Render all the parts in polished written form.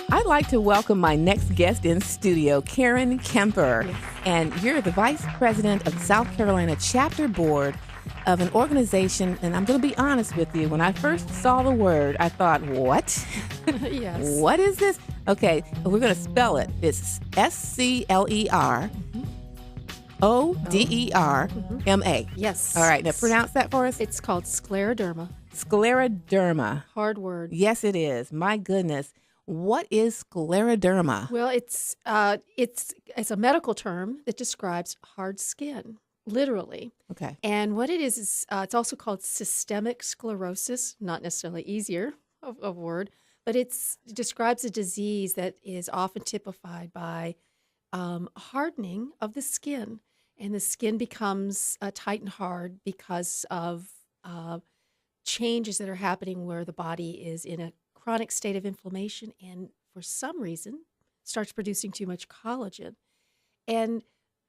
I'd like to welcome my next guest in studio, Karen Kemper. Yes. And you're the Vice President of the South Carolina Chapter Board of an organization. And I'm going to be honest with you. When I first saw the word, I thought, what? Yes. What is this? Okay, we're going to spell it. It's Scleroderma. Yes. All right, now pronounce that for us. It's called Scleroderma. Scleroderma. Hard word. Yes, it is. My goodness. What is scleroderma? Well, it's a medical term that describes hard skin, literally. Okay. And what it is it's also called systemic sclerosis, not necessarily easier of word, but it describes a disease that is often typified by hardening of the skin. And the skin becomes tight and hard because of changes that are happening where the body is in a chronic state of inflammation and for some reason starts producing too much collagen. And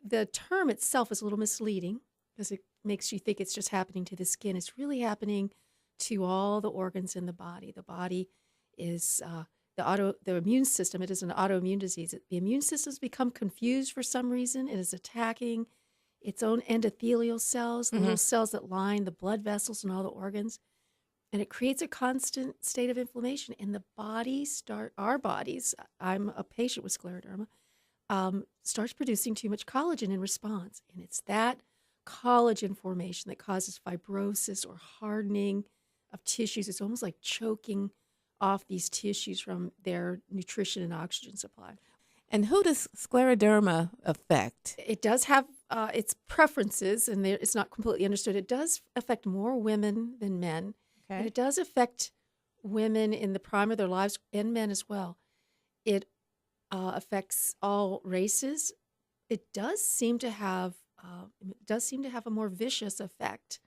the term itself is a little misleading because it makes you think it's just happening to the skin. It's really happening to all the organs in the body. The body is the immune system. It is an autoimmune disease. The immune system's become confused for some reason. It is attacking its own endothelial cells, the little cells that line the blood vessels and all the organs. And it creates a constant state of inflammation. And the our bodies, I'm a patient with scleroderma, starts producing too much collagen in response. And it's that collagen formation that causes fibrosis or hardening of tissues. It's almost like choking off these tissues from their nutrition and oxygen supply. And who does scleroderma affect? It does have its preferences, and it's not completely understood. It does affect more women than men. Okay. And it does affect women in the prime of their lives and men as well. It affects all races. It does seem to have a more vicious effect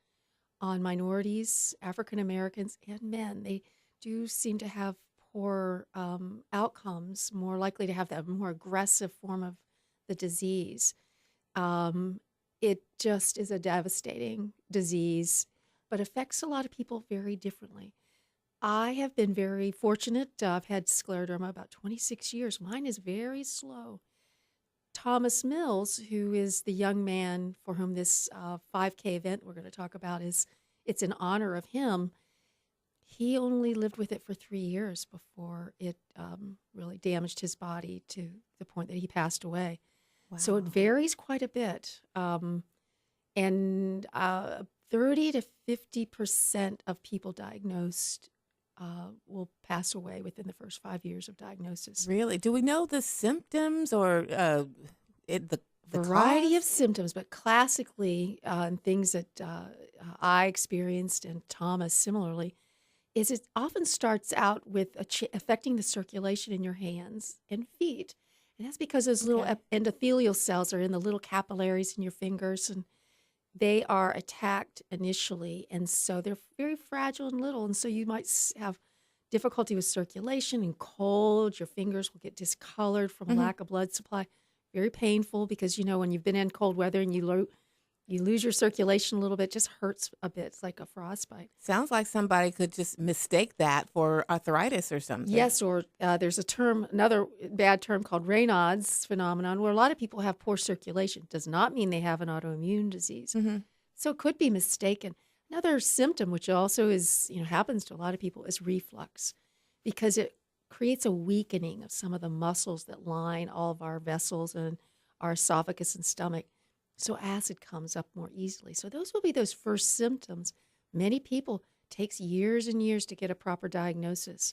on minorities, African Americans, and men. They do seem to have poor outcomes, more likely to have that more aggressive form of the disease. It just is a devastating disease, but affects a lot of people very differently. I have been very fortunate. I've had scleroderma about 26 years. Mine is very slow. Thomas Mills, who is the young man for whom this 5K event we're going to talk about it's in honor of him. He only lived with it for 3 years before it really damaged his body to the point that he passed away. Wow. So it varies quite a bit. And 30 to 50% of people diagnosed will pass away within the first 5 years of diagnosis. Really? Do we know the symptoms or the variety cause? of symptoms, but classically, things that I experienced and Thomas similarly, is it often starts out with affecting the circulation in your hands and feet. And that's because those little endothelial cells are in the little capillaries in your fingers, and they are attacked initially. And so they're very fragile and little. And so you might have difficulty with circulation and cold. Your fingers will get discolored from a lack of blood supply. Very painful because, when you've been in cold weather and you lose your circulation a little bit, it just hurts a bit. It's like a frostbite. Sounds like somebody could just mistake that for arthritis or something. Yes, or there's another bad term called Raynaud's phenomenon, where a lot of people have poor circulation. Does not mean they have an autoimmune disease. So it could be mistaken. Another symptom, which also is, happens to a lot of people, is reflux, because it creates a weakening of some of the muscles that line all of our vessels and our esophagus and stomach. So acid comes up more easily. So those will be those first symptoms. Many people, takes years and years to get a proper diagnosis.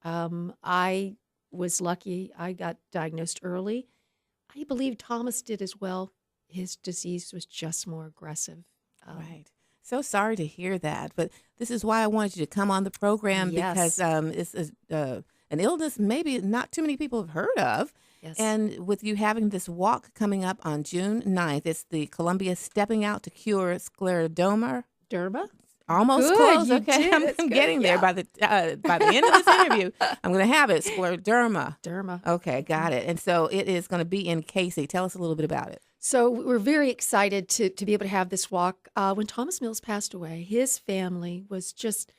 I was lucky. I got diagnosed early. I believe Thomas did as well. His disease was just more aggressive. Right. So sorry to hear that, but this is why I wanted you to come on the program because it's an illness maybe not too many people have heard of. Yes. And with you having this walk coming up on June 9th, it's the Columbia Stepping Out to Cure Scleroderma. Derma? Almost Good, close. you Okay, did. I'm That's good. getting there by the end of this interview. I'm going to have it. Scleroderma. Derma. Okay, got it. And so it is going to be in Casey. Tell us a little bit about it. So we're very excited to be able to have this walk. When Thomas Mills passed away, his family was just,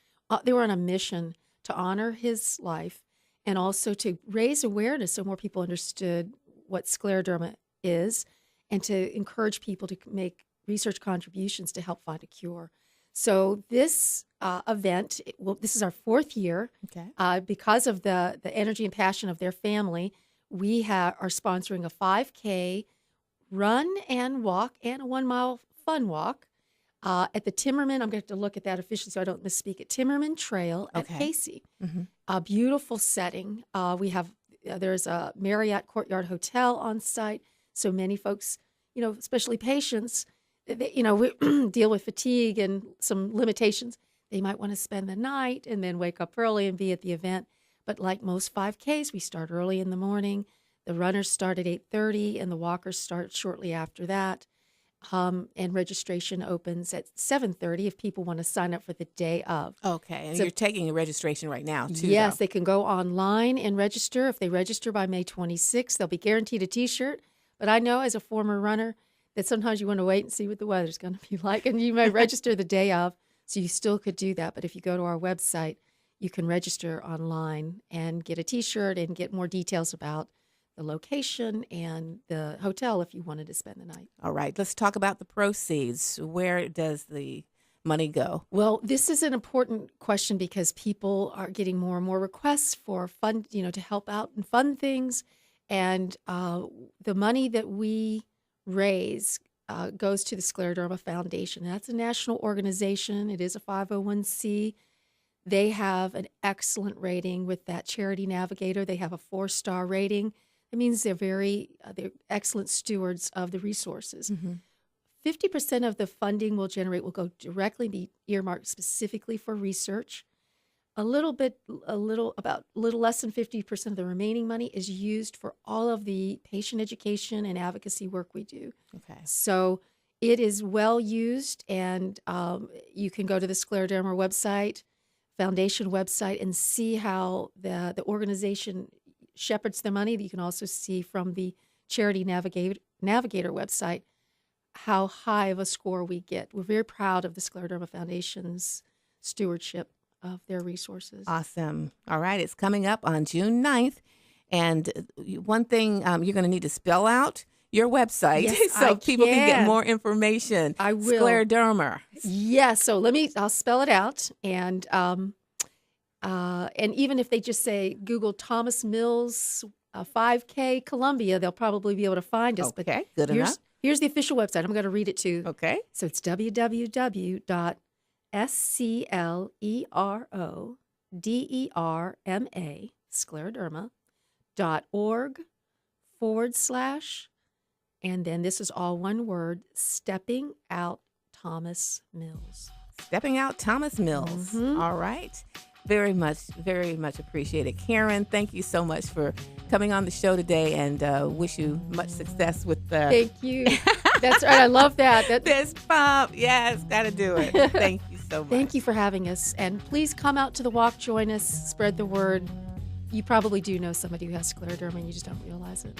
they were on a mission to honor his life and also to raise awareness so more people understood what scleroderma is, and to encourage people to make research contributions to help find a cure. So this event, this is our 4th year. Okay. Because of the energy and passion of their family, we are sponsoring a 5K run and walk and a 1-mile fun walk at the Timmerman. I'm going to have to look at that officially so I don't misspeak. At Timmerman Trail at Casey. Mm-hmm. A beautiful setting. There's a Marriott Courtyard Hotel on site. So many folks, especially patients, we deal with fatigue and some limitations. They might want to spend the night and then wake up early and be at the event. But like most 5Ks, we start early in the morning. The runners start at 8:30 and the walkers start shortly after that. And registration opens at 7:30 if people want to sign up for the day of. Okay, and you're taking a registration right now, too. Yes, though. They can go online and register. If they register by May 26th, they'll be guaranteed a T-shirt. But I know as a former runner that sometimes you want to wait and see what the weather's going to be like, and you may register the day of, so you still could do that. But if you go to our website, you can register online and get a T-shirt and get more details about the location and the hotel if you wanted to spend the night. All right, let's talk about the proceeds. Where does the money go? Well, this is an important question because people are getting more and more requests for fund, to help out and fund things. And the money that we raise goes to the Scleroderma Foundation. That's a national organization. It is a 501c. They have an excellent rating with that Charity Navigator. They have a 4-star rating. It means they're excellent stewards of the resources. Mm-hmm. 50% of the funding will go directly be earmarked specifically for research. A little less than 50% of the remaining money is used for all of the patient education and advocacy work we do. Okay. So it is well used, and you can go to the Scleroderma website, foundation website, and see how the organization shepherds their money. You can also see from the Charity Navigator website how high of a score we get. We're very proud of the Scleroderma Foundation's stewardship of their resources. Awesome. All right, it's coming up on June 9th. And one thing you're going to need to spell out your website so people can get more information. I will. Scleroderma. Yes, so I'll spell it out. And even if they just say Google Thomas Mills 5K Columbia, they'll probably be able to find us. Okay, good enough. Here's the official website. I'm going to read it too. Okay. So it's www.scleroderma, scleroderma.org/ and then this is all one word, Stepping Out Thomas Mills. Stepping Out Thomas Mills. Mm-hmm. All right. Very much appreciated. Karen, thank you so much for coming on the show today, and wish you much success with the... Thank you. That's right. I love that. This pump. Yes, got to do it. Thank you so much. Thank you for having us. And please come out to the walk, join us, spread the word. You probably do know somebody who has scleroderma and you just don't realize it.